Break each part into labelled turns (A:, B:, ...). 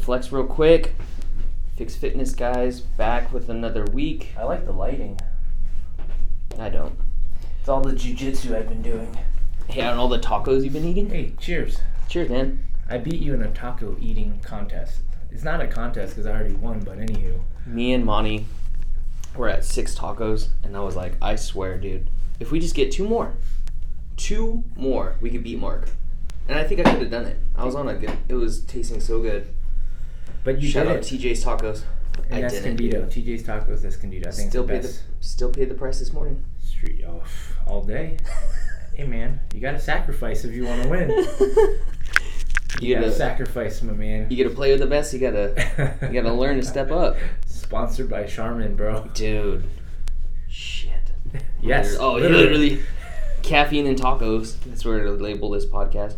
A: flex real quick. FixFitness guys, back with another week.
B: I like the lighting.
A: I don't.
B: It's all the jiu-jitsu I've been doing.
A: Hey, and all the tacos you've been eating?
B: Hey, cheers.
A: Cheers, man.
B: I beat you in a taco eating contest. It's not a contest because I already won, but anywho.
A: Me and Monty were at 6 tacos, and I was like, I swear, dude, if we just get two more, we could beat Mark. And I think I could have done it. I was on a good, it was tasting so good.
B: But you
A: Shout
B: did
A: out
B: it.
A: TJ's Tacos.
B: And Escondido. TJ's Tacos, Escondido. I think
A: Still paid the price this morning.
B: Street all day. Hey, man, you got to sacrifice if you want to win. You gotta sacrifice, my man.
A: You gotta play with the best. You gotta learn to step up.
B: Sponsored by Charmin, bro.
A: Dude. Shit.
B: Yes.
A: Oh, literally. Caffeine and tacos. That's where to label this podcast.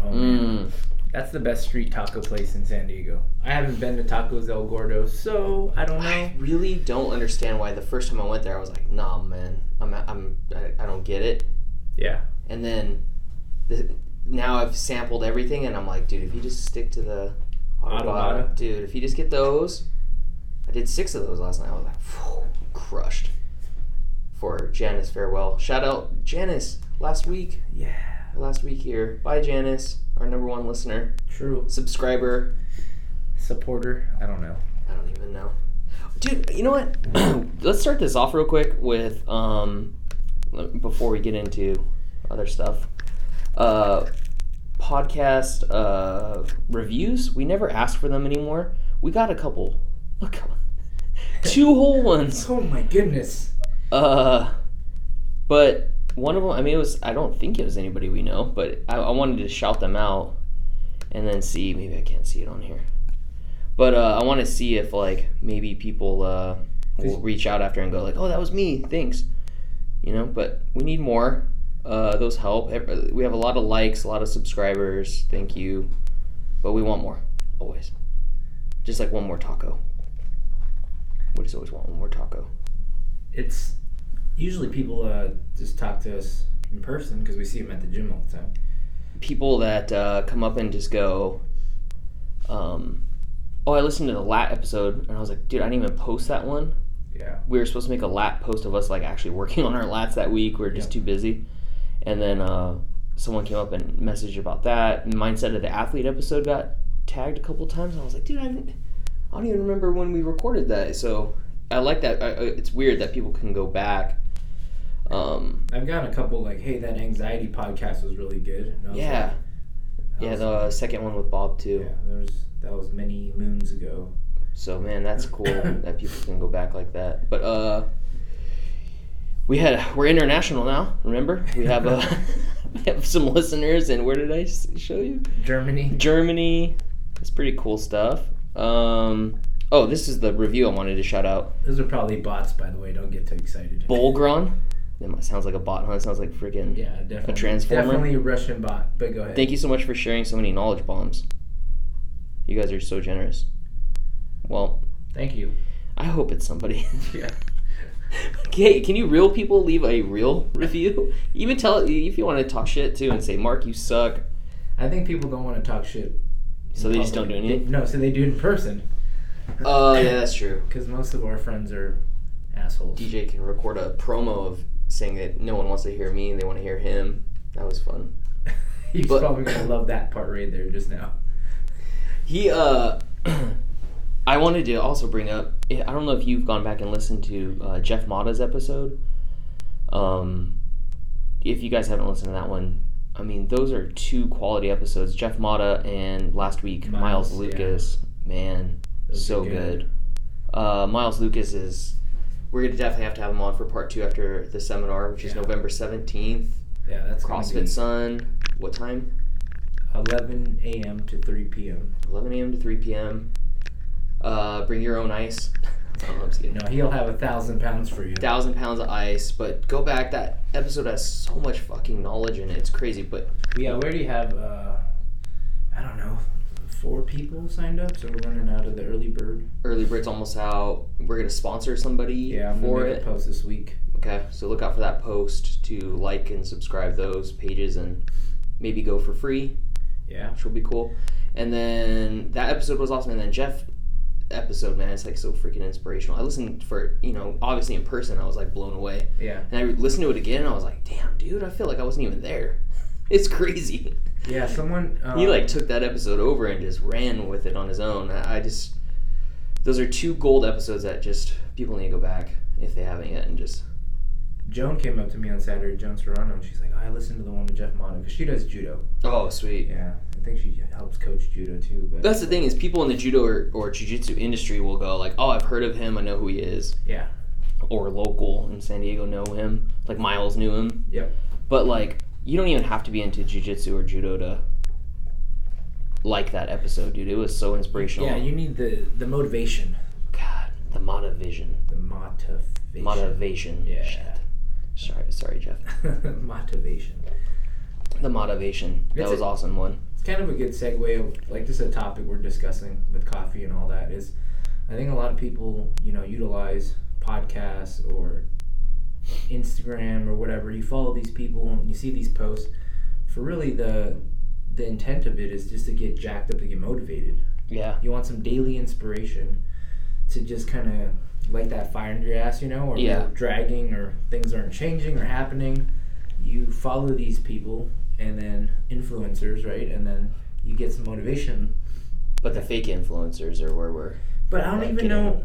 B: Oh, man. That's the best street taco place in San Diego. I haven't been to Tacos El Gordo, so I don't know.
A: I really don't understand why the first time I went there, I was like, nah, man. I don't get it.
B: Yeah.
A: And then now I've sampled everything, and I'm like, dude, if you just stick to the Automata, dude, if you just get those, I did 6 of those last night. I was like, phew, crushed. For Janice Farewell. Shout out Janice last week.
B: Yeah.
A: Last week here. Bye, Janice, our number 1 listener.
B: True.
A: Subscriber.
B: Supporter. I don't know.
A: I don't even know. Dude, you know what? Let's start this off real quick with, before we get into other stuff. Podcast reviews. We never ask for them anymore. We got a couple. 2 whole ones.
B: Oh my goodness.
A: But one of them, I mean, I don't think it was anybody we know, but I wanted to shout them out and then see, maybe I can't see it on here. But I want to see if, like, maybe people will reach out after and go, like, oh, that was me, thanks. You know, but we need more. Those help. We have a lot of likes, a lot of subscribers. Thank you. But we want more, always. Just like one more taco. We just always want one more taco.
B: It's usually people just talk to us in person because we see them at the gym all the time.
A: People that come up and just go, I listened to the lat episode, and I was like, dude, I didn't even post that one.
B: Yeah. We
A: were supposed to make a lat post of us like actually working on our lats that week. We were just too busy. And then someone came up and messaged about that. And Mindset of the Athlete episode got tagged a couple times. And I was like, dude, I don't even remember when we recorded that. So I like that. It's weird that people can go back.
B: I've gotten a couple like, hey, that anxiety podcast was really good. And I was
A: the second one with Bob too.
B: Yeah, that was many moons ago.
A: So man, that's cool that people can go back like that. But we're international now. Remember, we have some listeners, and where did I show you? Germany. That's pretty cool stuff. This is the review I wanted to shout out.
B: Those are probably bots, by the way. Don't get too excited.
A: Bolgron. That sounds like a bot, huh? It sounds like freaking
B: definitely
A: a transformer.
B: Definitely a Russian bot. But go ahead.
A: Thank you so much for sharing so many knowledge bombs. You guys are so generous. Well,
B: thank you.
A: I hope it's somebody.
B: Yeah.
A: Okay, can you real people leave a real review? Even tell if you want to talk shit too and say, Mark, you suck.
B: I think people don't want to talk shit.
A: So they just don't do anything?
B: So they do it in person.
A: Oh, yeah, that's true.
B: Because most of our friends are assholes.
A: DJ can record a promo of saying that no one wants to hear me and they want to hear him. That was fun.
B: He's probably going to love that part right there just now.
A: I wanted to also bring up, I don't know if you've gone back and listened to Jeff Mata's episode. If you guys haven't listened to that one, I mean, those are 2 quality episodes. Jeff Mata and last week, Miles Lucas. Yeah. Man, so good. Miles Lucas we're going to definitely have to have him on for part 2 after the seminar, which is November 17th.
B: Yeah, that's
A: CrossFit Sun. What time?
B: 11 a.m. to 3 p.m.
A: 11 a.m. to 3 p.m. Bring your own ice. I'm just kidding.
B: No, he'll have 1,000 pounds for you.
A: 1,000 pounds of ice. But go back. That episode has so much fucking knowledge in it. It's crazy. But
B: we already have, 4 people signed up, so we're running out of the early bird.
A: Early bird's almost out. We're going to sponsor somebody
B: I'm
A: for
B: gonna make a post this week.
A: Okay, so look out for that post to like and subscribe those pages and maybe go for free.
B: Yeah.
A: Which will be cool. And then that episode was awesome. And then Jeff episode, man, it's like so freaking inspirational. I listened for, obviously in person, I was like blown away.
B: Yeah.
A: And I listened to it again, and I was like, damn, dude, I feel like I wasn't even there. It's crazy.
B: Yeah, someone...
A: he like took that episode over and just ran with it on his own. Those are 2 gold episodes that just people need to go back if they haven't yet and just...
B: Joan came up to me on Saturday, Joan Serrano, and she's like, I listened to the one with Jeff Motto, because she does judo.
A: Oh, sweet.
B: Yeah, I think she helps coach judo too. But
A: that's the thing is people in the judo or jiu-jitsu industry will go like, oh, I've heard of him, I know who he is.
B: Yeah.
A: Or local in San Diego know him. Like Miles knew him.
B: Yep.
A: But like, you don't even have to be into jiu-jitsu or judo to like that episode, dude. It was so inspirational.
B: Yeah, you need the motivation.
A: God, the motivation.
B: The motivation.
A: Motivation.
B: Yeah.
A: Shit. Sorry, Jeff.
B: Motivation.
A: The motivation. That was awesome one.
B: It's kind of a good segue of like this is a topic we're discussing with coffee and all that is I think a lot of people, utilize podcasts or Instagram or whatever. You follow these people and you see these posts for really the intent of it is just to get jacked up, to get motivated.
A: Yeah.
B: You want some daily inspiration to just kind of light that fire in your ass, or you're dragging or things aren't changing or happening. You follow these people and then influencers, right? And then you get some motivation.
A: But the fake influencers are where we're...
B: But I don't even know,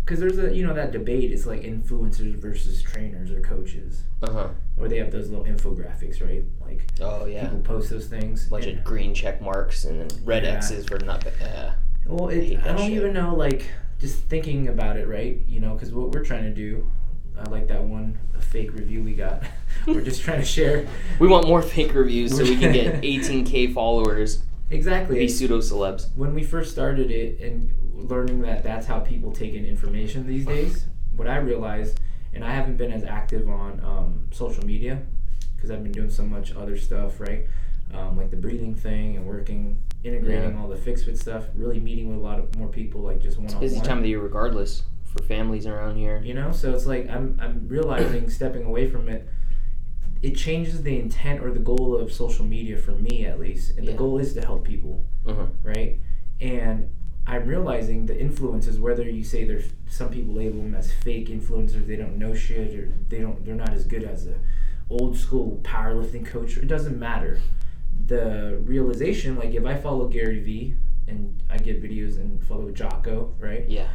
B: because there's that debate. It's like influencers versus trainers or coaches. Uh-huh. Or they have those little infographics, right? Like,
A: oh, yeah.
B: People post those things.
A: Bunch of green check marks and then red X's for not...
B: Well, I don't even know, like, just thinking about it, right? Because what we're trying to do, I like that one fake review we got. We're just trying to share.
A: We want more fake reviews so we can get 18K followers.
B: Exactly.
A: Be pseudo-celebs.
B: When we first started it and learning that that's how people take in information these days, what I realized, and I haven't been as active on social media because I've been doing so much other stuff, right? Like the breathing thing and integrating all the FixFit stuff, really meeting with a lot of more people, like just one-on-one.
A: It's busy time of the year regardless for families around here.
B: So it's like I'm realizing stepping away from it, it changes the intent or the goal of social media for me at least. And the goal is to help people, right? And I'm realizing the influences, whether you say there's some people label them as fake influencers, they don't know shit, or they're not as good as a old school powerlifting coach, it doesn't matter. The realization, like if I follow Gary Vee and I get videos and follow Jocko, right? Yeah.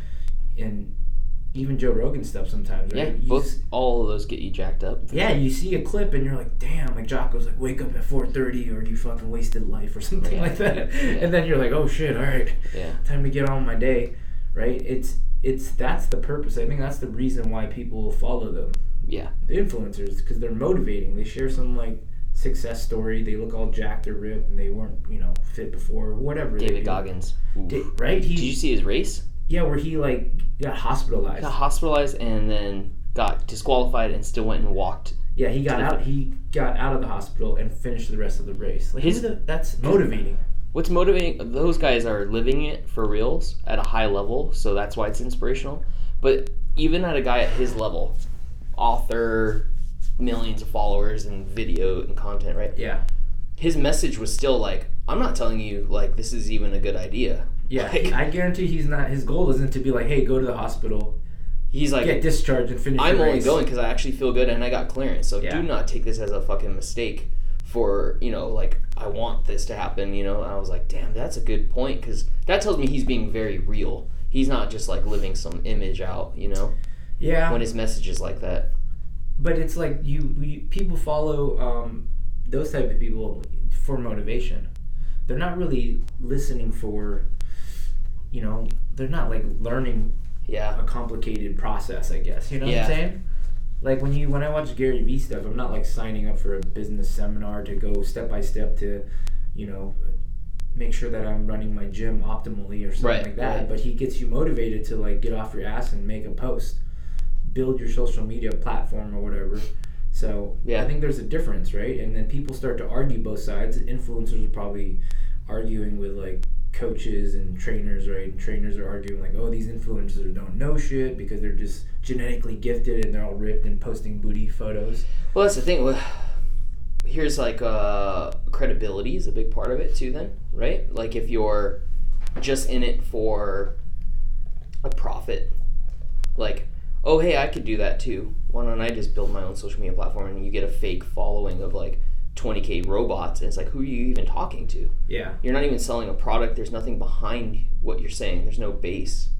B: And even Joe Rogan stuff sometimes, right?
A: Yeah, all of those get you jacked up.
B: Yeah, you see a clip and you're like, damn, like Jocko's like, wake up at 4:30 or you fucking wasted life or something like that. Yeah. And then you're like, oh shit, all right, time to get on with my day, right? That's the purpose. I think that's the reason why people follow them. Yeah. The influencers, because they're motivating. They share some like success story. They look all jacked or ripped and they weren't, fit before or whatever.
A: David Goggins.
B: Right?
A: Did you see his race?
B: Yeah, where he like got hospitalized.
A: Got hospitalized and then got disqualified and still went and walked.
B: Yeah, he got out. He got out of the hospital and finished the rest of the race. Like that's motivating.
A: What's motivating? Those guys are living it for reals at a high level, so that's why it's inspirational. But even at a guy at his level, author, millions of followers and video and content, right? Yeah. His message was still like, I'm not telling you like this is even a good idea.
B: Yeah, like, I guarantee he's not. His goal isn't to be like, hey, go to the hospital.
A: He's like,
B: get discharged and finish.
A: I'm only going because I actually feel good and I got clearance. So do not take this as a fucking mistake. For like I want this to happen. And I was like, damn, that's a good point because that tells me he's being very real. He's not just like living some image out. Yeah. When his message is like that.
B: But it's like people follow those type of people for motivation. They're not really listening for. They're not like learning a complicated process, I guess. You know what I'm saying? Like when I watch Gary Vee stuff, I'm not like signing up for a business seminar to go step by step to, make sure that I'm running my gym optimally or something like that. Right. But he gets you motivated to like get off your ass and make a post, build your social media platform or whatever. So I think there's a difference, right? And then people start to argue both sides. Influencers are probably arguing with like coaches and trainers, right? And trainers are arguing like, oh, these influencers don't know shit because they're just genetically gifted and they're all ripped and posting booty photos.
A: Well, that's the thing. here's like credibility is a big part of it too then, right? Like if you're just in it for a profit, like, oh hey, I could do that too, why don't I just build my own social media platform, and you get a fake following of like 20k robots, and it's like, who are you even talking to?
B: Yeah.
A: You're not even selling a product. There's nothing behind what you're saying. There's no base.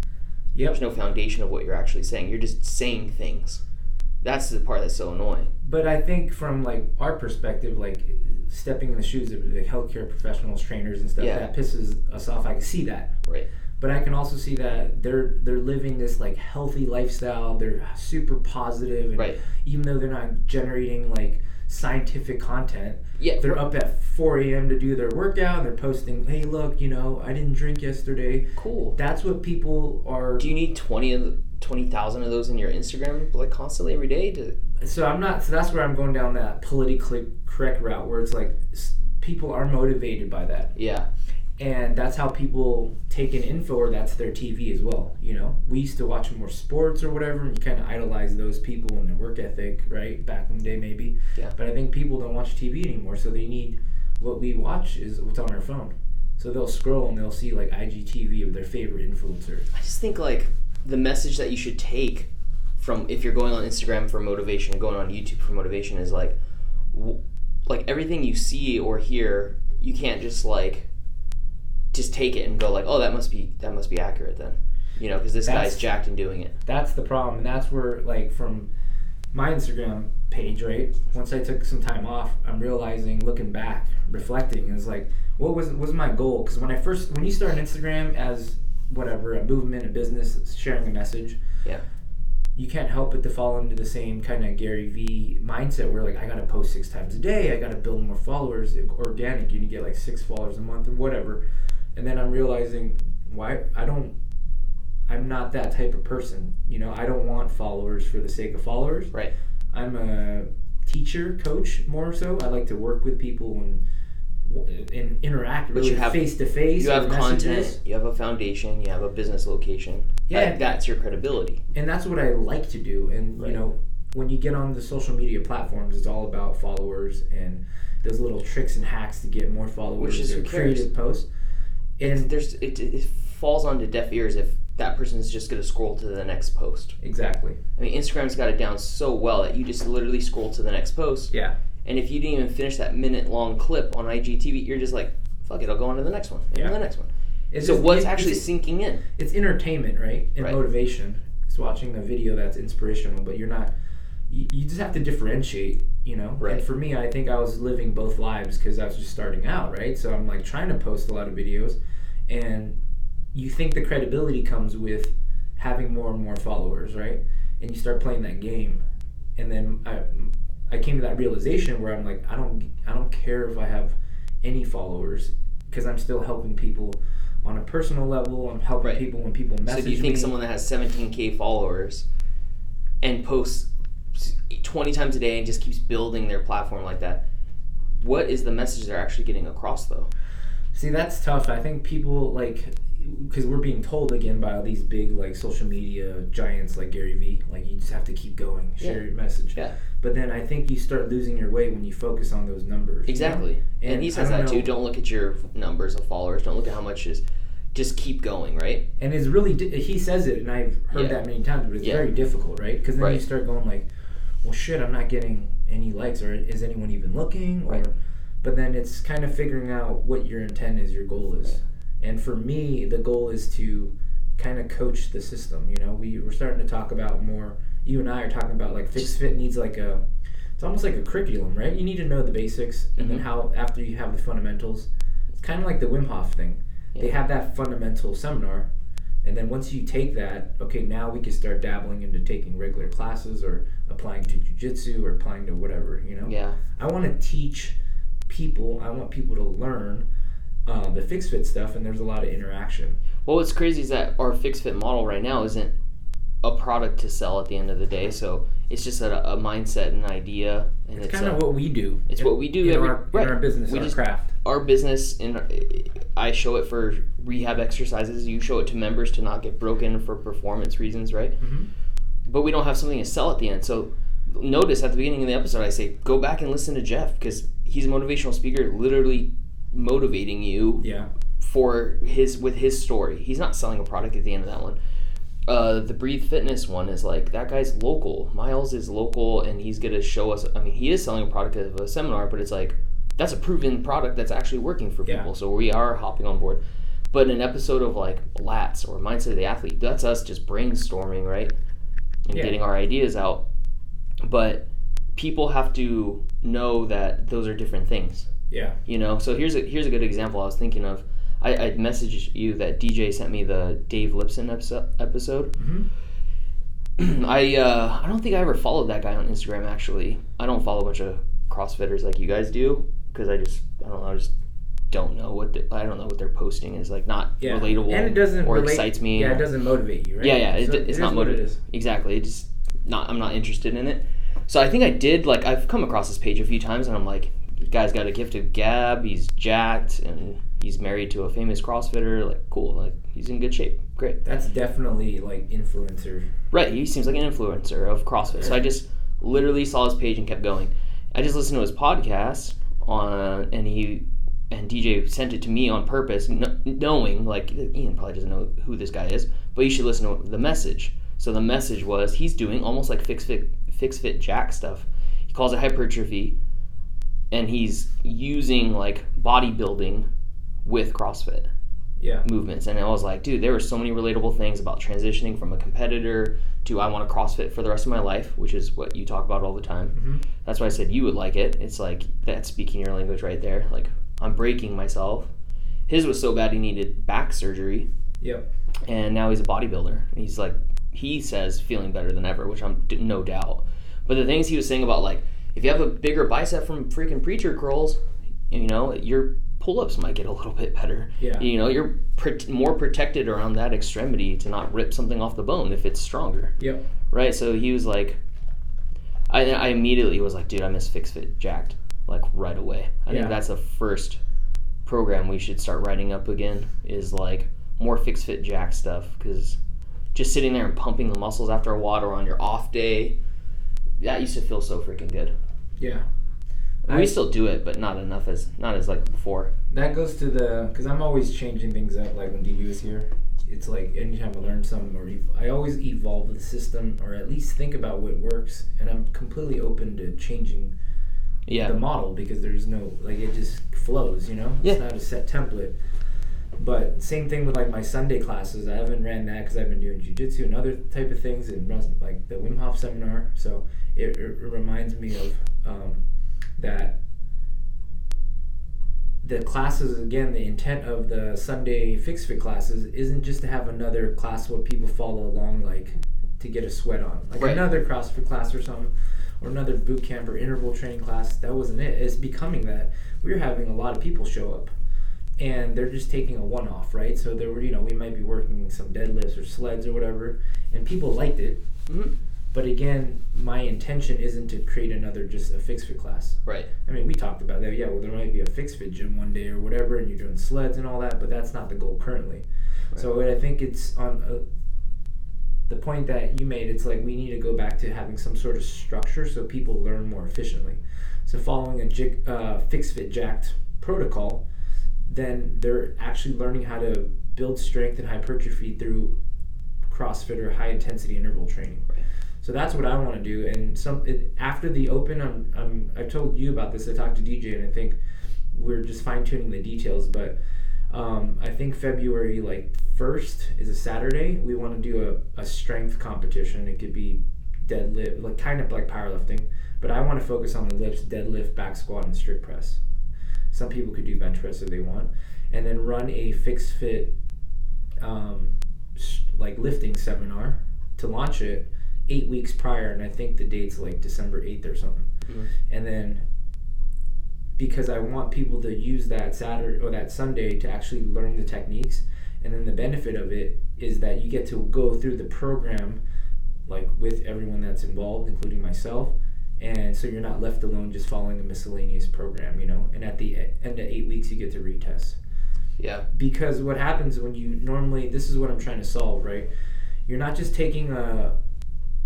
B: Yep.
A: There's no foundation of what you're actually saying. You're just saying things. That's the part that's so annoying.
B: But I think from like our perspective, like stepping in the shoes of like healthcare professionals, trainers and stuff, that pisses us off. I can see that.
A: Right.
B: But I can also see that they're living this like healthy lifestyle. They're super positive, and
A: right.
B: even though they're not generating like scientific content, they're up at 4 a.m. to do their workout. And they're posting, hey, look, I didn't drink yesterday.
A: Cool.
B: That's what people are.
A: Do you need 20,000 of those in your Instagram like constantly every day?
B: So that's where I'm going down that politically correct route, where it's like people are motivated by that.
A: Yeah.
B: And that's how people take in info, or that's their TV as well. We used to watch more sports or whatever, and you kind of idolize those people and their work ethic, right? Back in the day, maybe.
A: Yeah.
B: But I think people don't watch TV anymore, so they need what we watch is what's on our phone. So they'll scroll and they'll see like IGTV of their favorite influencer.
A: I just think like the message that you should take from if you're going on Instagram for motivation, going on YouTube for motivation is like everything you see or hear, you can't just take it and go like, oh, that must be accurate then, because this guy's jacked and doing it. That's
B: the problem, and that's where like from my Instagram page, right? Once I took some time off, I'm realizing, looking back, reflecting, is like, what was my goal? Because when you start an Instagram as whatever, a movement, a business, sharing a message, you can't help but to fall into the same kind of Gary V mindset where like, I gotta post 6 times a day, I gotta build more followers, organic, you get like 6 followers a month or whatever. And then I'm realizing I'm not that type of person. I don't want followers for the sake of followers.
A: Right.
B: I'm a teacher, coach more so. I like to work with people and interact really face to face.
A: You have content, you have a foundation, you have a business location. Yeah. That's your credibility.
B: And that's what I like to do. And when you get on the social media platforms, it's all about followers and those little tricks and hacks to get more followers.
A: Which is who cares?
B: Creative posts. And
A: it falls onto deaf ears if that person is just going to scroll to the next post.
B: Exactly.
A: I mean, Instagram's got it down so well that you just literally scroll to the next post.
B: Yeah.
A: And if you didn't even finish that minute-long clip on IGTV, you're just like, fuck it, I'll go on to the next one. And the next one. What's actually sinking in? It's
B: entertainment, right? And motivation. It's watching a video that's inspirational, but you're not... You just have to differentiate, Right. And for me, I think I was living both lives because I was just starting out, right? So I'm like trying to post a lot of videos, and you think the credibility comes with having more and more followers, right? And you start playing that game, and then I came to that realization where I'm like, I don't care if I have any followers because I'm still helping people on a personal level. I'm helping people when people message me.
A: So do you think someone that has 17k followers and posts 20 times a day and just keeps building their platform like that, what is the message they're actually getting across though?
B: See, that's tough. I think people because we're being told again by all these big social media giants like Gary V, you just have to keep going, share your message.
A: Yeah.
B: But then I think you start losing your way when you focus on those numbers.
A: Exactly. And he says that too. Don't look at your numbers of followers. Don't look at how much is. Just keep going, right?
B: And it's really he says it, and I've heard that many times, but it's very difficult, right? Because then you start going like, well, shit, I'm not getting any likes, or is anyone even looking? But then it's kind of figuring out what your intent is, your goal is. Right. And for me, the goal is to kind of coach the system. We're starting to talk about more. You and I are talking about FixFit needs it's almost like a curriculum, right? You need to know the basics, and then how after you have the fundamentals, it's kind of like the Wim Hof thing. Yeah. They have that fundamental seminar. And then once you take that, okay, now we can start dabbling into taking regular classes or applying to jiu-jitsu or applying to whatever,
A: Yeah.
B: I want to teach people, I want people to learn the FixFit stuff, and there's a lot of interaction.
A: Well, what's crazy is that our FixFit model right now isn't a product to sell at the end of the day, so it's just a mindset and idea. And
B: it's kind of what we do.
A: It's what we do
B: in our business, our craft.
A: Our business, I show it for rehab exercises. You show it to members to not get broken for performance reasons, right? Mm-hmm. But we don't have something to sell at the end. So notice at the beginning of the episode, I say, go back and listen to Jeff, because he's a motivational speaker, literally motivating you with his story. He's not selling a product at the end of that one. The Breathe Fitness one is like, that guy's local. Miles is local, and he's going to show us. I mean, he is selling a product of a seminar, but it's like, that's a proven product that's actually working for people. So we are hopping on board. But an episode of like Lats or Mindset of the Athlete, that's us just brainstorming, right? And getting our ideas out. But people have to know that those are different things.
B: Yeah.
A: You know, so here's a good example I was thinking of. I messaged you that DJ sent me the Dave Lipson episode.
B: Mm-hmm.
A: I don't think I ever followed that guy on Instagram, actually. I don't follow a bunch of CrossFitters like you guys do, because I don't know what they're posting is like, not relatable,
B: and it doesn't
A: excites me.
B: Yeah, it doesn't motivate you, right?
A: It's not motivating. Exactly. I'm not interested in it. So I think I did, like, I've come across this page a few times, and I'm like, the guy's got a gift of gab, he's jacked, and he's married to a famous CrossFitter. Like, cool, like, he's in good shape. Great.
B: That's definitely like influencer.
A: Right, he seems like an influencer of CrossFit. So I just literally saw his page and kept going. I just listened to his podcast and DJ sent it to me on purpose, knowing, like, Ian probably doesn't know who this guy is, but you should listen to the message. So the message was, he's doing almost like FixFit Jack stuff. He calls it hypertrophy, and he's using like bodybuilding with CrossFit movements. And I was like, dude, there were so many relatable things about transitioning from a competitor to I want to CrossFit for the rest of my life, which is what you talk about all the time.
B: Mm-hmm.
A: That's why I said you would like it. It's like, that's speaking your language right there. Like, I'm breaking myself. His was so bad he needed back surgery.
B: Yep.
A: And now he's a bodybuilder. And he's like, he says feeling better than ever, which I'm no doubt. But the things he was saying about, like, if you have a bigger bicep from freaking preacher curls, you know, your pull-ups might get a little bit better.
B: Yeah.
A: You know, you're more protected around that extremity to not rip something off the bone if it's stronger.
B: Yep.
A: Right? So he was like, I immediately was like, dude, I miss FixFit Jacked, like, right away. I think that's the first program we should start writing up again, is like more FixFit Jack stuff, because just sitting there and pumping the muscles after a while or on your off day, that used to feel so freaking good.
B: Yeah.
A: We still do it, but not as like before.
B: That goes to because I'm always changing things up, like when DB was here. It's like anytime I learn something, I always evolve the system, or at least think about what works, and I'm completely open to changing the model, because there's no, like, it just flows, you know? It's not a set template. But same thing with like my Sunday classes. I haven't ran that because I've been doing jiu-jitsu and other type of things, and like the Wim Hof seminar. So it reminds me of that the classes, again, the intent of the Sunday FixFit classes isn't just to have another class where people follow along, like, to get a sweat on, like another CrossFit class or something, or another boot camp or interval training class. That wasn't it. It's becoming that we're having a lot of people show up, and they're just taking a one-off, right? So there were, you know, we might be working some deadlifts or sleds or whatever, and people liked it.
A: Mm-hmm.
B: But again, my intention isn't to create another just a FixFit class.
A: Right.
B: I mean, we talked about that. Yeah, well, there might be a FixFit gym one day or whatever, and you're doing sleds and all that, but that's not the goal currently. Right. So I think it's on the point that you made. It's like we need to go back to having some sort of structure so people learn more efficiently. So following a FixFit Jacked protocol, then they're actually learning how to build strength and hypertrophy through CrossFit or high intensity interval training.
A: Right.
B: So that's what I want to do. And after the Open, I've told you about this. I talked to DJ, and I think we're just fine tuning the details. But I think February 1st is a Saturday. We want to do a strength competition. It could be deadlift, like kind of like powerlifting. But I want to focus on the lifts: deadlift, back squat, and strict press. Some people could do bench press if they want, and then run a FixFit lifting seminar to launch it 8 weeks prior, and I think the date's like December 8th or something. Mm-hmm. And then because I want people to use that Saturday or that Sunday to actually learn the techniques, and then the benefit of it is that you get to go through the program like with everyone that's involved, including myself. And so you're not left alone just following a miscellaneous program, you know. And at the end of 8 weeks, you get to retest.
A: Yeah. Because
B: what happens when you normally, this is what I'm trying to solve, right? You're not just taking a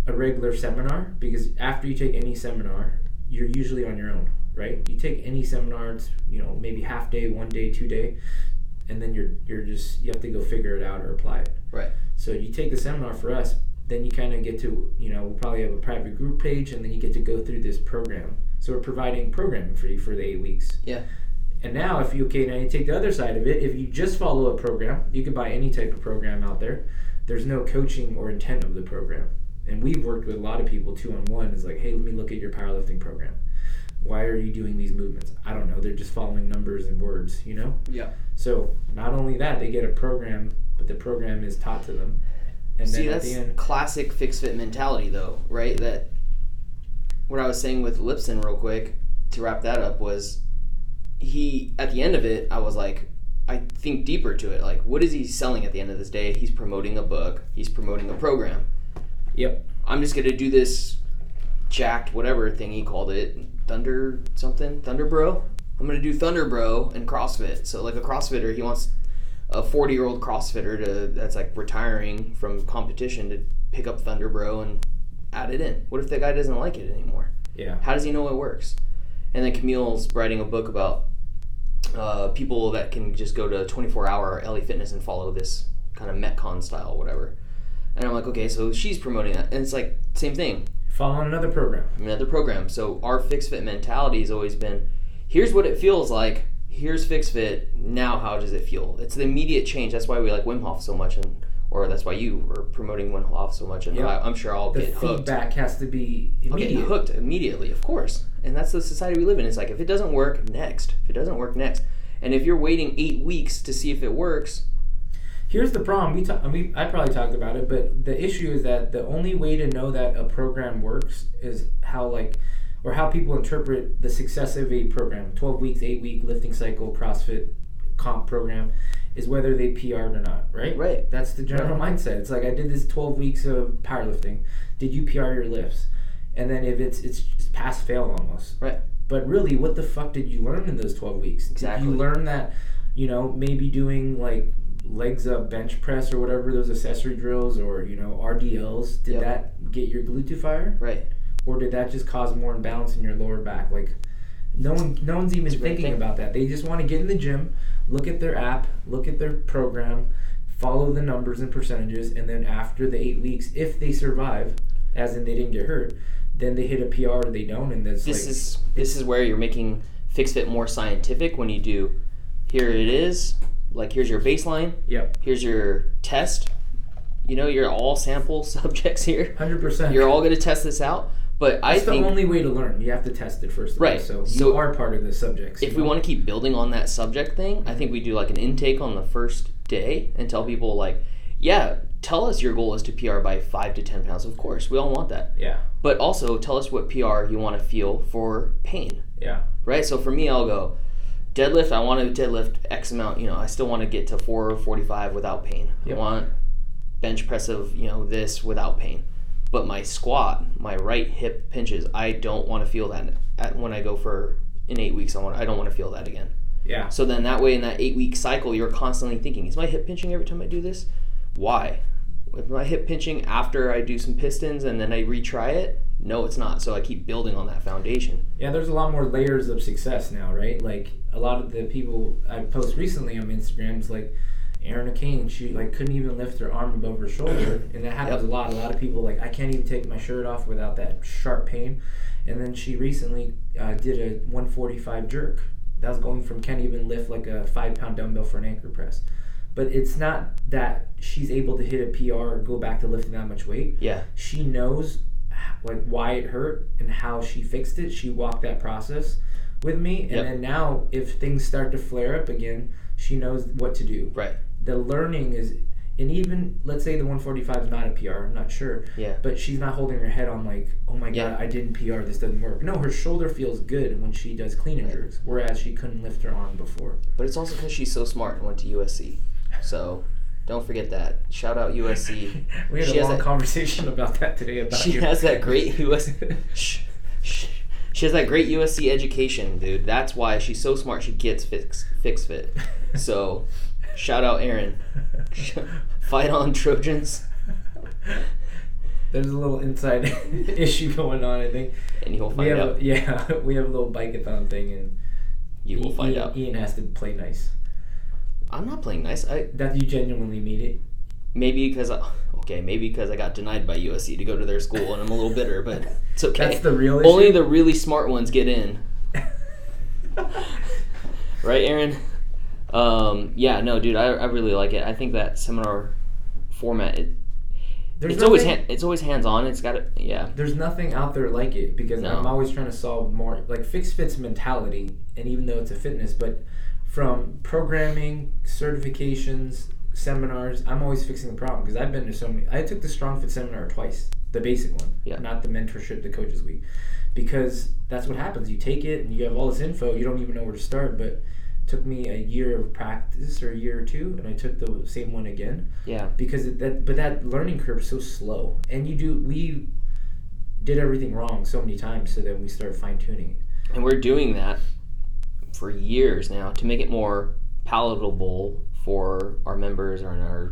B: regular seminar, because after you take any seminar, you're usually on your own. right? You take any seminar, it's, maybe half day, 1 day, 2 day, and then you have to go figure it out or apply it.
A: Right.
B: So you take the seminar for us, then you kind of get to, we'll probably have a private group page, and then you get to go through this program. So we're providing programming for you for the 8 weeks.
A: Yeah.
B: And now now you take the other side of it. If you just follow a program, you can buy any type of program out there. There's no coaching or intent of the program. And we've worked with a lot of people 2-on-1. It's like, hey, let me look at your powerlifting program. Why are you doing these movements? I don't know. They're just following numbers and words,
A: Yeah.
B: So not only that, they get a program, but the program is taught to them. And
A: see,
B: then
A: that's
B: at the end,
A: classic FixFit mentality, though, right? That what I was saying with Lipson real quick, to wrap that up, was at the end of it, I was like, I think deeper to it. Like, what is he selling at the end of this day? He's promoting a book. He's promoting a program.
B: Yep.
A: I'm just going to do this jacked whatever thing he called it. Thunder Bro? I'm going to do Thunder Bro and CrossFit. So like a CrossFitter, he wants a 40-year-old CrossFitter that's like retiring from competition to pick up Thunder Bro and add it in. What if that guy doesn't like it anymore?
B: Yeah.
A: How does he know it works? And then Camille's writing a book about people that can just go to 24-hour LA Fitness and follow this kind of Metcon style, whatever. And I'm like, okay, so she's promoting that. And it's like, same thing.
B: Follow another program.
A: So our FixFit mentality has always been, here's what it feels like. Here's FixFit. Now how does it feel? It's the immediate change. That's why we like Wim Hof so much, or that's why you are promoting Wim Hof so much. And
B: yep.
A: I'm sure I'll get hooked.
B: The feedback has to be immediate.
A: I'll get hooked immediately, of course. And that's the society we live in. It's like, if it doesn't work, next. If it doesn't work, next. And if you're waiting 8 weeks to see if it works...
B: Here's the problem. I probably talked about it, but the issue is that the only way to know that a program works is how people interpret the success of a program. 12 weeks, 8-week lifting cycle, CrossFit comp program, is whether they PR'd or not, right?
A: Right.
B: That's the general mindset. It's like, I did this 12 weeks of powerlifting. Did you PR your lifts? And then if it's just pass fail almost.
A: Right.
B: But really, what the fuck did you learn in those 12 weeks?
A: Exactly.
B: Did you learn that, maybe doing like legs up bench press or whatever, those accessory drills, or RDLs, did that get your glute to fire?
A: Right.
B: Or did that just cause more imbalance in your lower back? Like, no one's even thinking about that. They just want to get in the gym, look at their app, look at their program, follow the numbers and percentages, and then after the 8 weeks, if they survive, as in they didn't get hurt, then they hit a PR or they don't, and this
A: is where you're making FixFit more scientific when you do, here it is, like here's your baseline,
B: yep.
A: Here's your test, you're all sample subjects here.
B: 100%.
A: You're all going to test this out, but
B: That's the only way to learn. You have to test it first of all, so you are part of the subjects.
A: If we want to keep building on that subject thing, I think we do like an intake on the first day and tell people like, yeah, tell us your goal is to PR by 5 to 10 pounds. Of course, we all want that.
B: Yeah.
A: But also tell us what PR you want to feel for pain.
B: Yeah.
A: Right? So for me, I'll go, deadlift, I want to deadlift X amount. I still want to get to 445 without pain. Yep. I want bench press of, this without pain. But my squat, my right hip pinches, I don't want to feel that when I go for in 8 weeks. I don't want to feel that again.
B: Yeah.
A: So then that way in that 8 week cycle, you're constantly thinking, is my hip pinching every time I do this? Why? With my hip pinching after I do some pistons and then I retry it? No, it's not. So I keep building on that foundation.
B: Yeah, there's a lot more layers of success now, right? Like a lot of the people I post recently on Instagram is like Erin O'Kane, she like couldn't even lift her arm above her shoulder, and that happens a lot. A lot of people like, I can't even take my shirt off without that sharp pain. And then she recently did a 145 jerk. That was going from can't even lift like a 5-pound dumbbell for an anchor press. But it's not that she's able to hit a PR or go back to lifting that much weight.
A: Yeah.
B: She knows like why it hurt and how she fixed it. She walked that process with me, and then now if things start to flare up again, she knows what to do.
A: Right.
B: The learning is, and even let's say the 145 is not a PR, I'm not sure.
A: Yeah.
B: But she's not holding her head on like, oh my god, I didn't PR, this doesn't work. No, her shoulder feels good when she does clean and jerks, whereas she couldn't lift her arm before.
A: But it's also because she's so smart and went to USC. So don't forget that. Shout out USC.
B: We had a long conversation about that today.
A: She has that great She has that great USC education, dude. That's why she's so smart. She gets FixFit. So, shout out Erin. Fight on, Trojans.
B: There's a little inside issue going on, I think.
A: And you'll find out.
B: Yeah, we have a little bike-a-thon thing, and
A: you will find out.
B: Ian has to play nice.
A: I'm not playing nice.
B: That you genuinely mean it?
A: Maybe because I got denied by USC to go to their school, and I'm a little bitter, but it's okay.
B: That's the real issue?
A: Only the really smart ones get in. Right, Aaron? Yeah, no, dude, I really like it. I think that seminar format, it's always hands-on. It's got it, yeah.
B: There's nothing out there like it, because I'm always trying to solve more, like FixFit's mentality, and even though it's a fitness, but from programming, certifications, seminars, I'm always fixing the problem, because I've been to so many. I took the StrongFit seminar twice, the basic one, not the mentorship, the coaches week, because that's what happens. You take it and you have all this info, you don't even know where to start. But it took me a year of practice, or a year or two, and I took the same one again.
A: Yeah.
B: Because that learning curve is so slow, and we did everything wrong so many times, so then we start fine tuning it.
A: And we're doing that for years now to make it more palatable for our members and our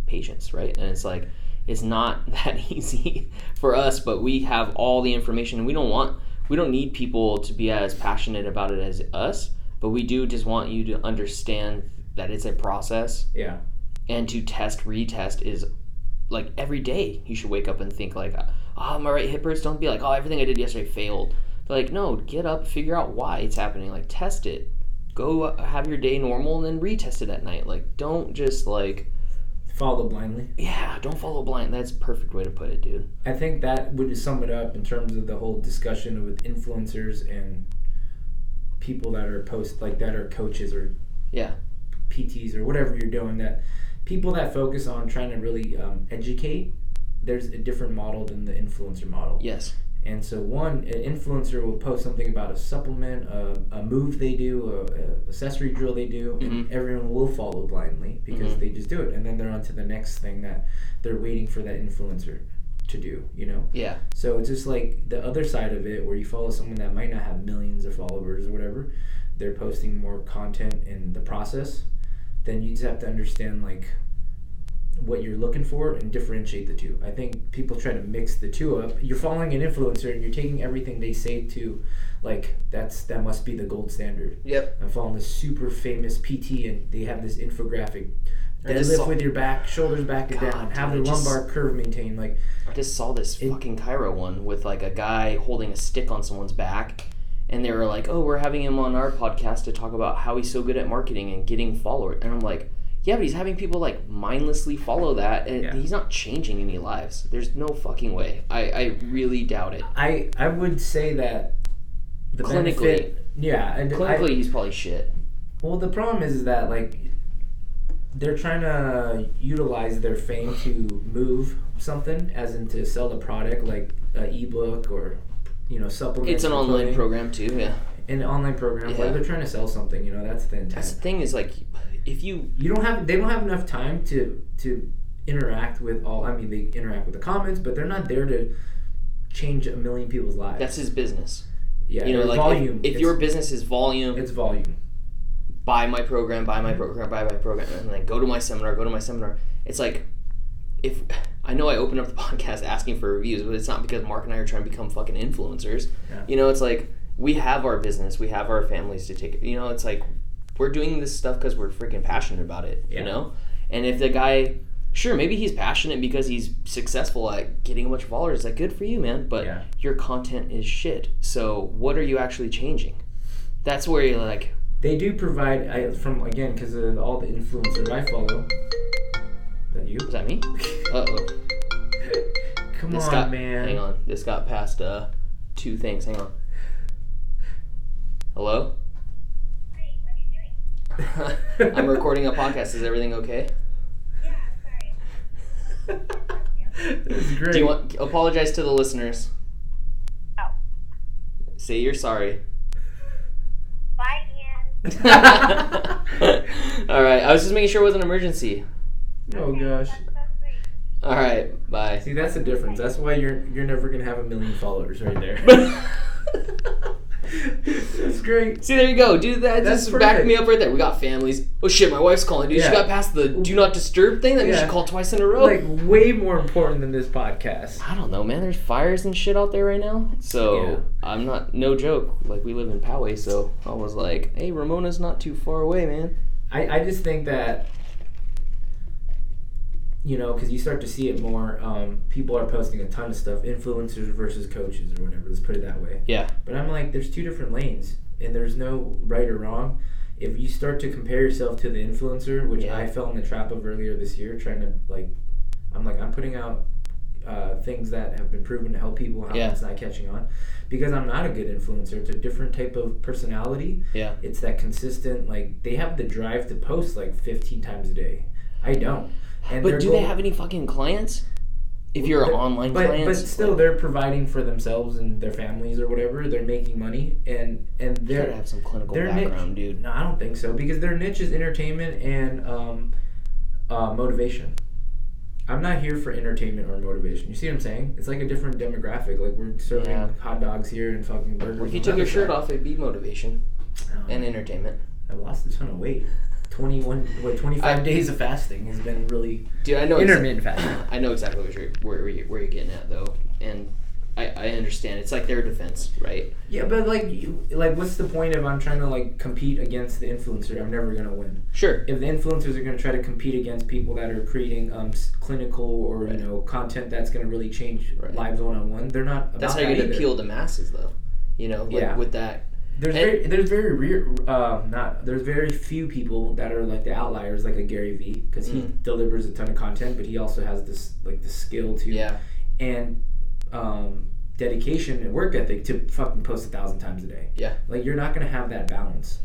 A: patients, right? And it's like, it's not that easy for us, but we have all the information, and we don't need people to be as passionate about it as us, but we do just want you to understand that it's a process. Yeah. And to retest is like every day you should wake up and think like, oh, my right hip hurts. Don't be like, oh, everything I did yesterday failed. But like, no, get up, figure out why it's happening. Like, test it. Go have your day normal and then retest it at night. Like, don't just like
B: follow blindly.
A: Yeah, don't follow blind. That's a perfect way to put it, dude.
B: I think that would sum it up in terms of the whole discussion with influencers and people that are that are coaches or PTs or whatever you're doing. That people that focus on trying to really educate, there's a different model than the influencer model. Yes. And so an influencer will post something about a supplement, a move they do, a accessory drill they do, and everyone will follow blindly because they just do it. And then they're on to the next thing that they're waiting for that influencer to do, you know? Yeah. So it's just like the other side of it, where you follow someone that might not have millions of followers or whatever, they're posting more content in the process, then you just have to understand like what you're looking for and differentiate the two. I think people try to mix the two up. You're following an influencer and you're taking everything they say to like that must be the gold standard. Yep. I'm following this super famous PT and they have this infographic. Deadlift with your back, shoulders back and down, have the lumbar curve maintained. Like,
A: I just saw this fucking Cairo one with like a guy holding a stick on someone's back, and they were like, oh, we're having him on our podcast to talk about how he's so good at marketing and getting followers. And I'm like, yeah, but he's having people like mindlessly follow that, and he's not changing any lives. There's no fucking way. I really doubt it.
B: I would say that the
A: clinically,
B: clinically
A: he's probably shit.
B: Well, the problem is that like they're trying to utilize their fame to move something, as in to sell the product, like an ebook or supplements.
A: It's an online program too, yeah.
B: An online program where they're trying to sell something. That's the intent.
A: That's the thing is like, if they
B: don't have enough time to interact with all. I mean, they interact with the comments, but they're not there to change a million people's lives.
A: That's his business.
B: Yeah,
A: like
B: volume.
A: If your business is volume,
B: it's volume.
A: Buy my program, and then go to my seminar. It's like, if I know I opened up the podcast asking for reviews, but it's not because Mark and I are trying to become fucking influencers. Yeah. It's like, we have our business, we have our families to take. It's like, we're doing this stuff because we're freaking passionate about it. Yeah. And if the guy, sure, maybe he's passionate because he's successful at getting a bunch of followers. Like, good for you, man. But your content is shit. So what are you actually changing? That's where you're like.
B: They do provide, because of all the influencers I follow. Is that you?
A: Is that me? Uh-oh.
B: Come on, man.
A: Hang on. This got past 2 things. Hang on. Hello?
C: Hey, what are you doing?
A: I'm recording a podcast. Is everything okay?
C: Yeah, sorry.
B: This is great.
A: Do you want apologize to the listeners?
C: Oh.
A: Say you're sorry.
C: Bye, Ian.
A: All right. I was just making sure it wasn't an emergency.
B: Oh gosh.
C: That's so sweet.
A: All right. Bye.
B: See, that's the difference. That's why you're never gonna have 1 million followers right there. That's great.
A: See, there you go, dude. That
B: That's
A: just backed
B: perfect.
A: me up right there. We got families. Oh shit, my wife's calling, dude.
B: Yeah.
A: She got past the do not disturb thing. That means she called twice in a row.
B: Like, way more important than this podcast.
A: I don't know, man. There's fires and shit out there right now. So
B: Yeah.
A: I'm not, no joke. Like, we live in Poway, so I was like, hey, Ramona's not too far away, man.
B: I just think that, you know, because you start to see it more, people are posting a ton of stuff, influencers versus coaches or whatever, let's put it that way.
A: Yeah.
B: But I'm like, there's two different lanes, and there's no right or wrong. If you start to compare yourself to the influencer, which I fell in the trap of earlier this year, trying to, like, I'm putting out things that have been proven to help people, how it's not catching on. Because I'm not a good influencer. It's a different type of personality.
A: Yeah.
B: It's that consistent, like, they have the drive to post, like, 15 times a day. I don't. And
A: But do they have any fucking clients? If you're an online client?
B: But still, they're providing for themselves and their families or whatever. They're making money, and
A: You
B: they're...
A: gotta have some clinical
B: their
A: background,
B: niche,
A: dude.
B: No, I don't think so. Because their niche is entertainment and motivation. I'm not here for entertainment or motivation. You see what I'm saying? It's like a different demographic. Like, we're serving hot dogs here and fucking burgers.
A: If you took your shirt off, it'd be motivation and entertainment.
B: I lost a ton of weight. 25 days of fasting has been really...
A: Dude, I know
B: intermittent fasting.
A: I know exactly where you're getting at, though. And I understand. It's like their defense, right?
B: Yeah, but like, what's the point if I'm trying to, like, compete against the influencer? I'm never going to win.
A: Sure.
B: If the influencers are going to try to compete against people that are creating clinical or, you know, content that's going to really change lives one-on-one, they're not about
A: That's how you're going to appeal to masses, though. You know, like with that.
B: There's very few people that are like the outliers, like a Gary Vee, because he delivers a ton of content, but he also has this, like, the skill to and dedication and work ethic to fucking post 1,000 times a day. Yeah, like, you're not gonna have that balance.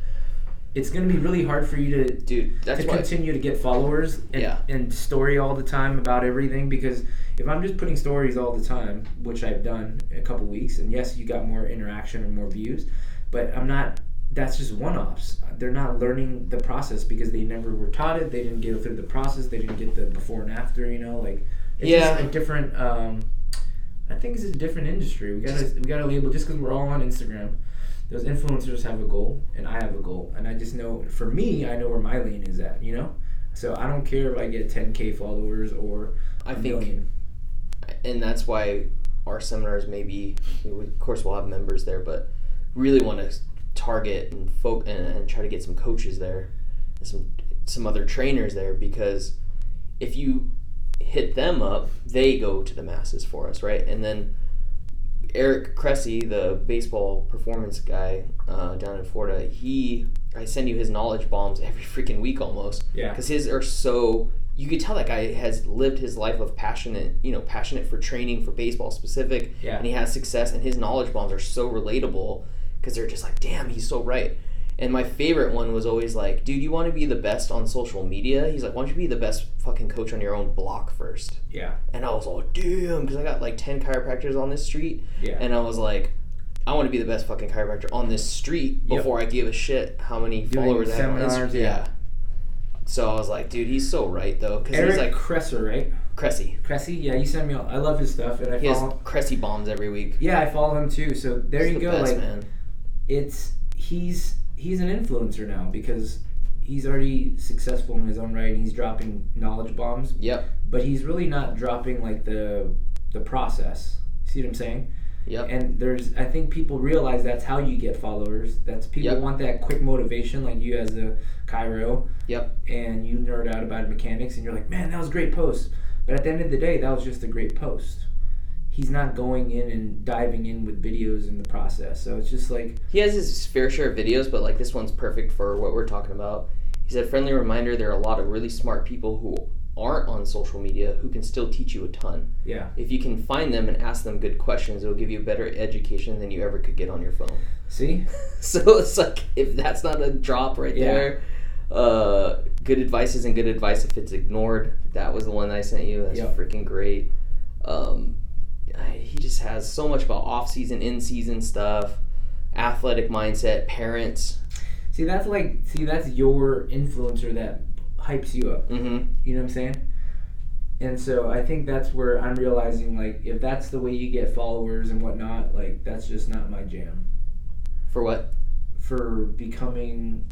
B: It's gonna be really hard for you to continue to get followers and story all the time about everything, because if I'm just putting stories all the time, which I've done in a couple weeks, and yes, you got more interaction and more views, but I'm not, that's just one-offs. They're not learning the process because they never were taught it. They didn't get through the process. They didn't get the before and after, you know, like, it's just a different, I think it's a different industry. We gotta label, just because we're all on Instagram, those influencers have a goal and I have a goal. And I just know, for me, I know where my lane is at, you know? So I don't care if I get 10K followers or a million.
A: And that's why our seminars maybe, of course we'll have members there, but really want to target and and try to get some coaches there, and some other trainers there, because if you hit them up, they go to the masses for us, right? And then Eric Cressy, the baseball performance guy down in Florida, I send you his knowledge bombs every freaking week almost. Yeah. Because his are so, you could tell that guy has lived his life of passionate for training for baseball specific. Yeah. And he has success, and his knowledge bombs are so relatable because they're just like, damn, he's so right. And my favorite one was always like, dude, you want to be the best on social media? He's like, why don't you be the best fucking coach on your own block first? Yeah. And I was all, damn, because I got like 10 chiropractors on this street. Yeah. And I was like, I want to be the best fucking chiropractor on this street before I give a shit how many followers I have on Instagram. Yeah. So I was like, dude, he's so right, though.
B: Eric
A: he's like,
B: Cresser, right?
A: Cressy,
B: yeah, you sent me all, I love his stuff. And
A: he has Cressy bombs every week.
B: Yeah, I follow him too. So there you go.
A: Best,
B: like,
A: man.
B: He's an influencer now because he's already successful in his own right, and he's dropping knowledge bombs. Yep. But he's really not dropping like the process. See what I'm saying? Yep. And I think people realize that's how you get followers. That's people want that quick motivation, like you as a chiro. Yep. And you nerd out about mechanics, and you're like, man, that was a great post. But at the end of the day, that was just a great post. He's not going in and diving in with videos in the process. So it's just like...
A: He has his fair share of videos, but like this one's perfect for what we're talking about. He said, friendly reminder, there are a lot of really smart people who aren't on social media who can still teach you a ton. Yeah. If you can find them and ask them good questions, it'll give you a better education than you ever could get on your phone.
B: See?
A: So it's like, if that's not a drop right there, good advice isn't good advice if it's ignored. That was the one I sent you. That's freaking great. He just has so much about off-season, in-season stuff, athletic mindset, parents.
B: See, that's your influencer that hypes you up. Mm-hmm. You know what I'm saying? And so I think that's where I'm realizing, like, if that's the way you get followers and whatnot, like, that's just not my jam.
A: For what?
B: For becoming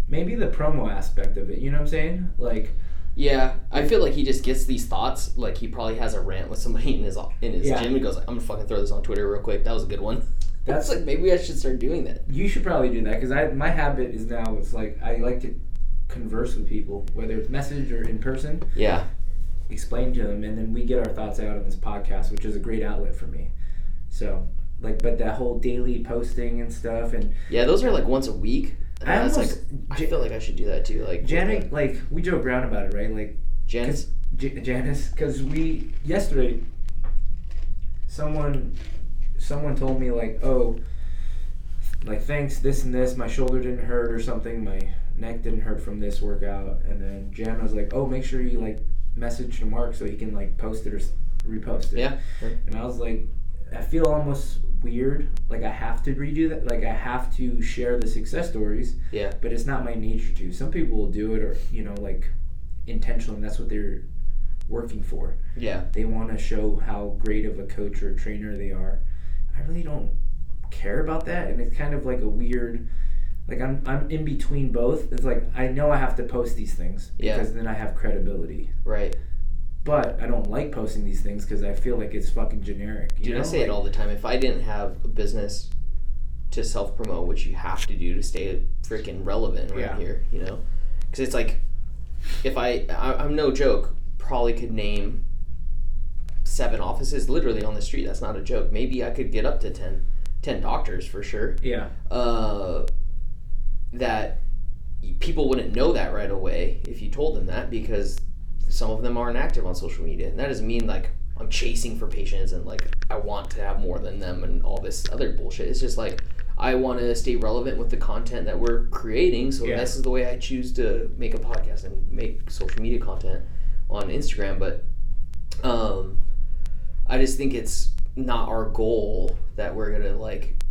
B: maybe the promo aspect of it, you know what I'm saying? Like,
A: yeah, I feel like he just gets these thoughts. Like he probably has a rant with somebody in his
B: Yeah.
A: gym and goes, like, I'm gonna fucking throw this on Twitter real quick. That was a good one.
B: That's
A: Like, maybe I should start doing that.
B: You should probably do that, because my habit is now, it's like I like to converse with people, whether it's message or in person,
A: Yeah.
B: explain to them, and then we get our thoughts out on this podcast, which is a great outlet for me. So, like, but that whole daily posting and stuff, and
A: Yeah, those are like once a week. And
B: I
A: that's
B: almost-
A: like, I feel like I should do that too. Like
B: Janet, like, we joke around about it, right? Like,
A: Janice.
B: Janice, because yesterday, someone told me, like, oh, like, thanks, this and this, my shoulder didn't hurt or something, my neck didn't hurt from this workout, and then Jan was like, oh, make sure you, like, message to Mark so he can, like, post it or repost it.
A: Yeah.
B: And I was like, I feel almost weird, like I have to redo that, like I have to share the success stories,
A: Yeah.
B: but it's not my nature to. Some people will do it, or, you know, like, intentionally, that's what they're working for.
A: Yeah.
B: They want to show how great of a coach or trainer they are. I really don't care about that, and it's kind of like a weird, like, I'm in between both. It's like, I know I have to post these things because then I have credibility,
A: Right.
B: but I don't like posting these things because I feel like it's fucking generic. You
A: Dude,
B: know?
A: I say it all the time. If I didn't have a business to self-promote, which you have to do to stay freaking relevant here, you know? Because it's like, if I'm no joke, probably could name 7 offices literally on the street. That's not a joke. Maybe I could get up to 10 doctors for sure.
B: Yeah.
A: That people wouldn't know that right away if you told them that, because some of them aren't active on social media. And that doesn't mean like I'm chasing for patients and like I want to have more than them and all this other bullshit. It's just like I want to stay relevant with the content that we're creating. So this is the way I choose to make a podcast and make social media content on Instagram. But I just think it's not our goal that we're going to, like,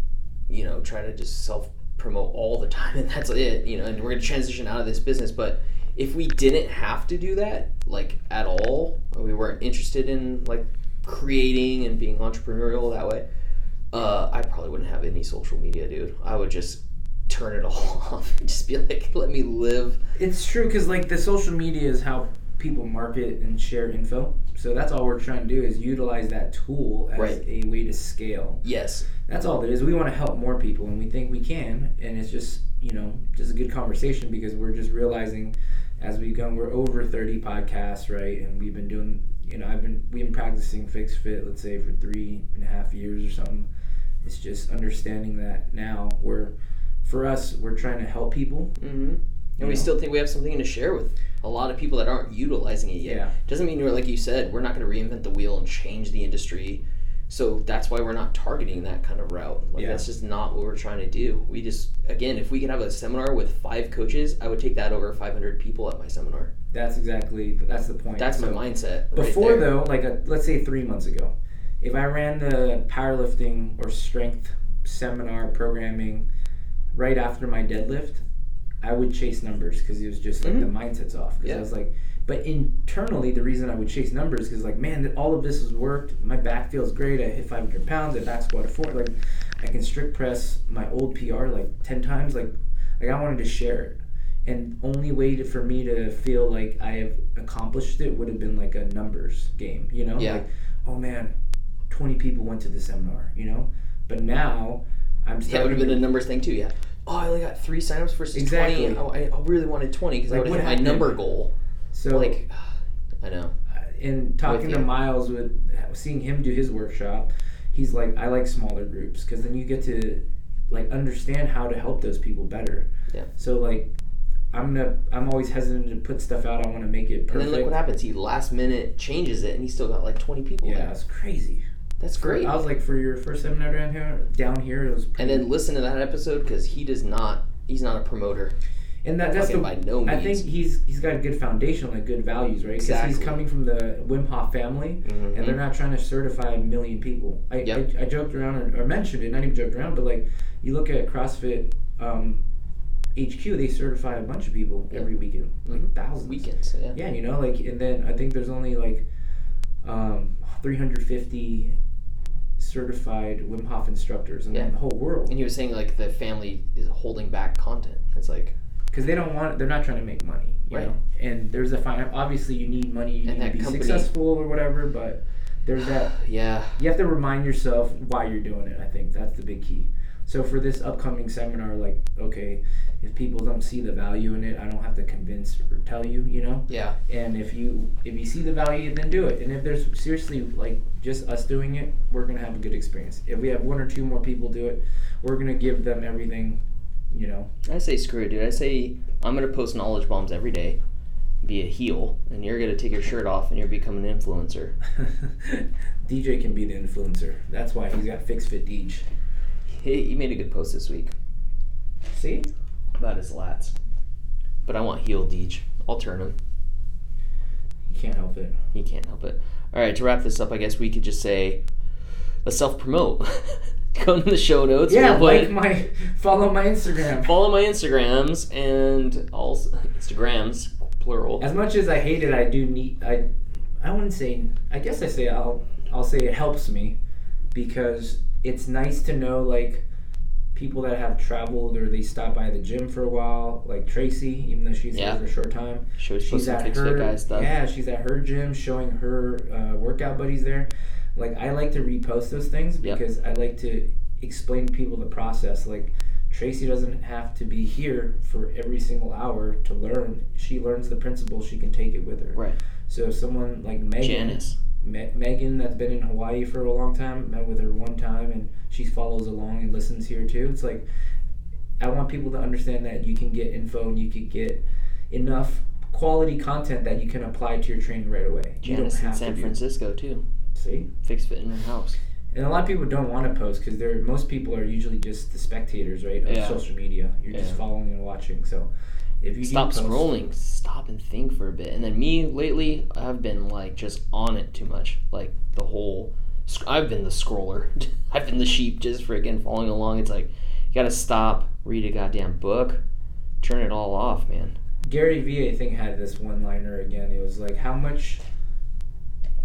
A: you know, try to just self-promote all the time and that's it, you know, and we're going to transition out of this business. But if we didn't have to do that, like, at all, we weren't interested in, like, creating and being entrepreneurial that way, I probably wouldn't have any social media, dude. I would just turn it all off and just be like, let me live.
B: It's true, because, like, the social media is how people market and share info. So that's all we're trying to do, is utilize that tool as a way to scale.
A: Yes.
B: That's all it is. We want to help more people, and we think we can. And it's just, you know, just a good conversation, because we're just realizing as we've gone, we're over 30 podcasts, right? And we've been doing, you know, we've been practicing FixFit, let's say, for 3.5 years or something. It's just understanding that now for us, we're trying to help people.
A: Mm-hmm. And we still think we have something to share with a lot of people that aren't utilizing it yet.
B: Yeah.
A: Doesn't mean, like you said, we're not going to reinvent the wheel and change the industry. So that's why we're not targeting that kind of route. Like, that's just not what we're trying to do. We just, again, if we could have a seminar with 5 coaches, I would take that over 500 people at my seminar.
B: That's the point.
A: That's my mindset.
B: Before,
A: right there.
B: though, like, let's say 3 months ago, if I ran the powerlifting or strength seminar programming right after my deadlift, I would chase numbers, because it was just like the mindset's off. Because I was like, but internally, the reason I would chase numbers, because, like, man, all of this has worked. My back feels great. I hit 500 pounds. I back squat a 4. Like, I can strict press my old PR like 10 times. Like I wanted to share it. And only way for me to feel like I have accomplished it would have been like a numbers game, you know? Like, oh man, 20 people went to the seminar, you know? But now I'm starting.
A: Yeah, it would have been a numbers thing too, yeah. Oh, I only got 3 signups versus 20. And I really wanted 20 because I would have hit my number goal.
B: So,
A: like, I know.
B: And talking to Miles, seeing him do his workshop, he's like, I like smaller groups, because then you get to, like, understand how to help those people better.
A: Yeah.
B: So, like, I'm always hesitant to put stuff out. I want to make it perfect.
A: And then look what happens. He last minute changes it, and he still got like 20 people.
B: Yeah, it's crazy.
A: That's great.
B: I was like, for your first seminar down here, it was.
A: And then listen to that episode, because he's not a promoter.
B: And that's
A: by no means.
B: I think he's got a good foundation, like good values, right? Because he's coming from the Wim Hof family, and they're not trying to certify 1 million people. I joked around or mentioned it, not even joked around, but like you look at CrossFit HQ, they certify a bunch of people every weekend, like thousands.
A: Weekends, yeah.
B: Yeah, you know, like, and then I think there's only like 350 certified Wim Hof instructors in the whole world.
A: And he was saying like the family is holding back content. It's like
B: because they're not trying to make money, you know. And there's a fine. Obviously, you need money, you need to be successful or whatever. But there's that.
A: Yeah.
B: You have to remind yourself why you're doing it. I think that's the big key. So for this upcoming seminar, like, okay, if people don't see the value in it, I don't have to convince or tell you, you know?
A: Yeah.
B: And if you see the value, then do it. And if there's seriously, like, just us doing it, we're going to have a good experience. If we have one or two more people do it, we're going to give them everything, you know?
A: I say screw it, dude. I say I'm going to post knowledge bombs every day, be a heel, and you're going to take your shirt off and you're becoming an influencer.
B: DJ can be the influencer. That's why he's got FixFit DJ.
A: He made a good post this week.
B: See?
A: About his lats. But I want heel Deej. I'll turn him.
B: He can't help it.
A: He can't help it. All right, to wrap this up, I guess we could just say, let's self-promote. Go in the show notes.
B: Yeah, follow my Instagram.
A: Follow my Instagrams and also Instagrams, plural.
B: As much as I hate it, I do need. I wouldn't say. I guess I say I'll say it helps me because it's nice to know like people that have traveled or they stop by the gym for a while, like Tracy, even though she's here for a short time.
A: She's at her guy stuff.
B: Yeah, she's at her gym showing her workout buddies there. Like I like to repost those things because I like to explain to people the process. Like Tracy doesn't have to be here for every single hour to learn. She learns the principles, she can take it with her.
A: Right.
B: So if someone like Megan, Megan that's been in Hawaii for a long time, met with her one time and she follows along and listens here too. It's like I want people to understand that you can get info and you can get enough quality content that you can apply to your training right away.
A: Janice in San Francisco too.
B: See?
A: FixFit in her house.
B: And a lot of people don't want to post because most people are usually just the spectators, right, of social media. You're just following and watching. So if you
A: stop scrolling, stop and think for a bit. And then me lately, I've been like just on it too much. Like the whole, I've been the scroller. I've been the sheep just freaking following along. It's like you gotta stop, read a goddamn book, turn it all off, man.
B: Gary Vee, I think, had this one-liner again. It was like, how much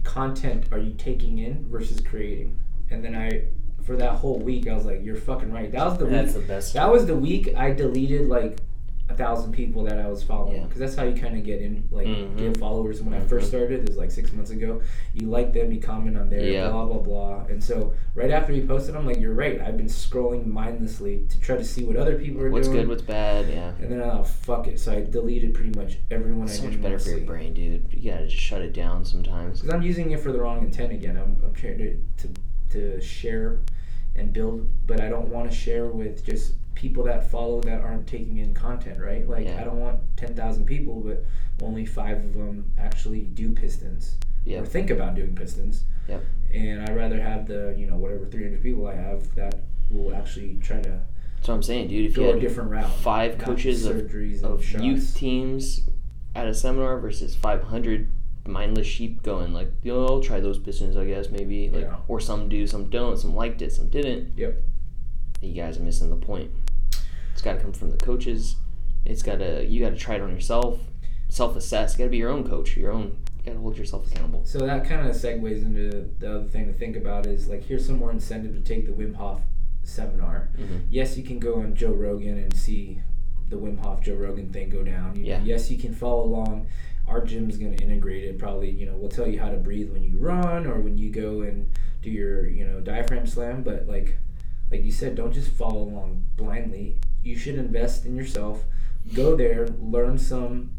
B: content are you taking in versus creating? And then for that whole week, I was like, you're fucking right. That was the week.
A: That's the best.
B: That was the week I deleted like 1,000 people that I was following, because that's how you kind of get in, like, get followers. When I first started, it was like 6 months ago. You like them, you comment on there, blah blah blah. And so right after he posted, I'm like, you're right. I've been scrolling mindlessly to try to see what other people are doing.
A: What's good, what's bad, yeah.
B: And then fuck it. So I deleted pretty much everyone I didn't want to see.
A: So much better for your brain, dude. You gotta just shut it down sometimes.
B: Because I'm using it for the wrong intent again. I'm trying to share and build, but I don't want to share with just people that follow that aren't taking in content, right? Like I don't want 10,000 people, but only 5 of them actually do pistons or think about doing pistons. Yep. And I'd rather have the whatever 300 people I have that will actually try to.
A: That's what I'm saying, dude. If you had a different route, 5 coaches of youth teams at a seminar versus 500 mindless sheep going like, I'll try those pistons, I guess, maybe, like, or some do, some don't, some liked it, some didn't. Yep. You guys are missing the point. It's got to come from the coaches. You got to try it on yourself, self-assess. You got to be your own coach, you got to hold yourself accountable. So that kind of segues into the other thing to think about is, like, here's some more incentive to take the Wim Hof seminar. Yes, you can go on Joe Rogan and see the Wim Hof Joe Rogan thing go down. Yes, you can follow along. Our gym's going to integrate it. Probably, we'll tell you how to breathe when you run or when you go and do your, diaphragm slam. But like you said, don't just follow along blindly. You should invest in yourself. Go there, learn some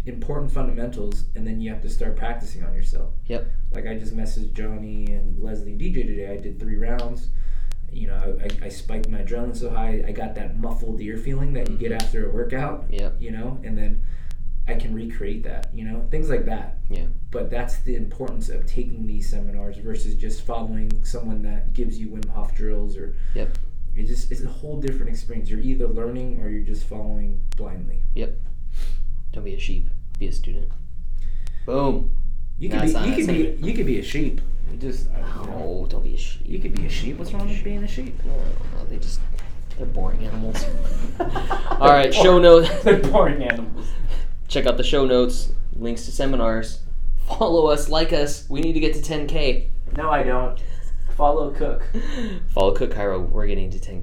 A: important fundamentals, and then you have to start practicing on yourself. Yep. Like I just messaged Johnny and Leslie and DJ today. I did 3 rounds. I spiked my adrenaline so high. I got that muffled ear feeling that you get after a workout. Yep. And then I can recreate that, things like that. Yeah. But that's the importance of taking these seminars versus just following someone that gives you Wim Hof drills or. Yep. It's a whole different experience. You're either learning or you're just following blindly. Yep. Don't be a sheep. Be a student. Boom. You could be a sheep. Don't be a sheep. You could be a sheep. What's wrong with being a sheep? No, they're boring animals. All right, show notes. They're boring animals. Check out the show notes, links to seminars. Follow us, like us. We need to get to 10K. No, I don't.
B: Follow Cook.
A: Follow Cook Cairo. We're getting to 10K.